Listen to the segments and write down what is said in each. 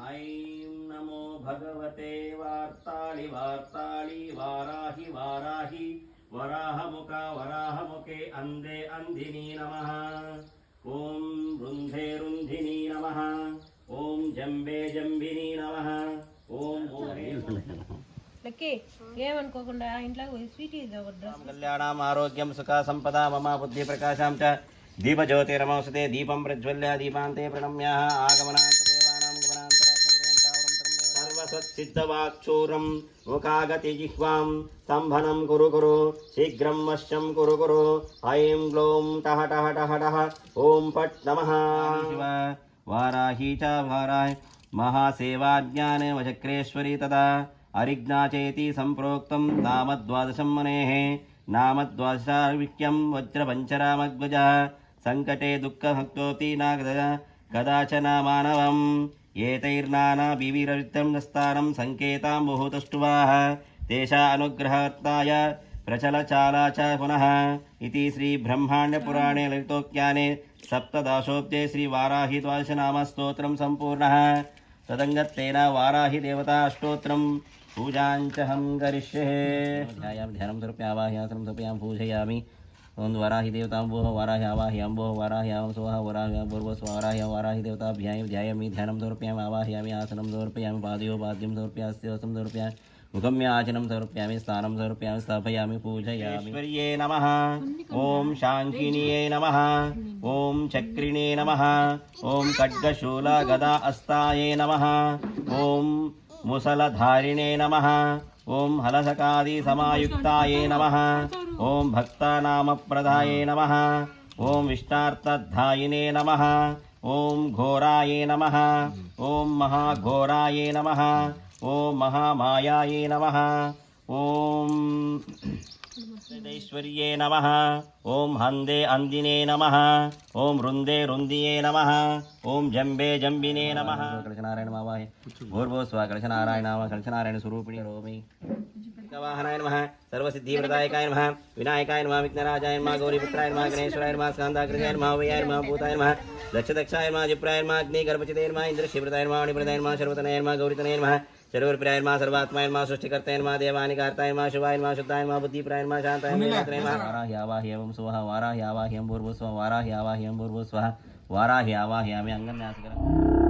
ऐं नमो भगवते वार्ताळि वार्ताळि वाराहि वाराहि वराहमुखे अन्धे अन्धिनी नमः। ॐ रुन्धे रुन्धिनी नमः। ॐ जम्बे जम्बिनी नमः। లక్కీ ఏమనుకోకుండా ఇంట్లో పోయి స్వీట్ కళ్యాణం ఆరోగ్యం సుఖ సంపద మమ బుద్ధి ప్రకాశం చ దీపజ్యోతిరమౌసతే దీపం ప్రజ్వల్య దీపాంతే ప్రణమ్య ఆగమనాంతదేవానాం సర్వసచ్చిత్తవాక్చూరం ముఖాగతి జిహ్వాం స్తంభనం కురు కురు శీఘ్రం వశ్యం కురు కురు ఐం గ్లౌం టహ టహ టహ టహ ఓం పట్ నమః శివ వారాహి చ వారాహి महासेवाज्ञाने वचक्रेश्वरी तदा अरिज्ञाचेति सम्प्रोक्तं नामद्वादशं मनेः नामद्वादशाविक्यं वज्रपञ्चरामग्वज सङ्कटे दुःखभक्तोऽपि न कदाचन मानवम् एतैर्नानाविविरवित्तं स्थानं सङ्केतां बहुतष्टुवाः तेषा अनुग्रहार्थाय प्रचलचाला च पुनः इति श्रीब्रह्माण्डपुराणे ललितोक्याने सप्तदाशोऽब्दे श्रीवाराहि द्वादशनामस्तोत्रं सम्पूर्णः तदङ्गत्तेन वाराहि देवता अष्टोत्रं पूजाञ्चहं करिष्ये ध्यानं समर्प्य आवाहयासनं समर्पयामि पूजयामि ओं वाराहि देवतां भोः वाराहि आवाहयामि भोः वाराहि आवां सोः वाराहि पूर्वस्व वाराहि देवताभ्यां ध्यायामि ध्यानं समर्पयामि आवाहयामि आसनं समर्पयामि पादयो पाद्यं समर्पयामि हस्तं समर्पयामि मुखम्य आचनं समर्पयामि स्नानं समर्पयामि स्थापयामि पूजयामि ईश्वर्ये नमः। ओं शाङ्किन्यै नमः। ओं चक्रिणे नमः। ओं खड्गशूला गदा अस्तायै नमः। ओं मुसलधारिणे नमः। ओं हलसकादि समायुक्तायै नमः। ओं भक्तानामप्रदायै नमः। ओं विष्टार्थधायिने नमः। ओं घोरायै नमः। ओं महाघोरायै नमः। ओम महामायाये नमः। ओम ऐश्वर्ये नमः। ओम हंदे अंदिने नमः। ओम रुंदे रुंदिये नमः। ओम जंबे जंबिने नमः। कलशनारायण मावाहे भूर्भुवः कलशनारायण नाम कलशनारायण स्वरूपिणी रोमि वाहनाय नमः। सर्वसिद्धिप्रदायकाय नमः। विनायकाय नमः। विघ्नराजाय नमः। गौरीपुत्राय नमः। गणेश्वराय नमः। स्कन्धाकृताय नमः। वैयाय नमः। भूताय नमः। दक्षदक्षाय नमः। जिप्राय नमः। अग्निगर्भचिते नमः। इन्द्रशिवृताय नमः। मणिप्रदाय नमः। सर्वतनय नमः। गौरीतनय नमः। सर्वप्रियाय नमः। सर्वात्माय नमः। सृष्टिकर्ताय नमः। देवानिकार्ताय नमः। शिवाय नमः। शुद्धाय नमः। बुद्धिप्राय नमः। शान्ताय नमः। वाराहि आवाह्यं स्वः वाराहि आवाह्यं भूर्भुवः वाराहि आवाह्यं भूर्भुवः वाराहि आवाह्यामि अङ्गन्यासकरम्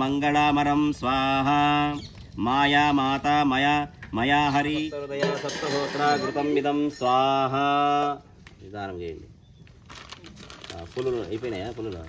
मंगलामरं स्वाहा माया माता मया हरि हृदय सप्तहोत्रा घृतम इदं स्वाहा निदानं చేయండి పులులు అయిపోయినాయా పులులు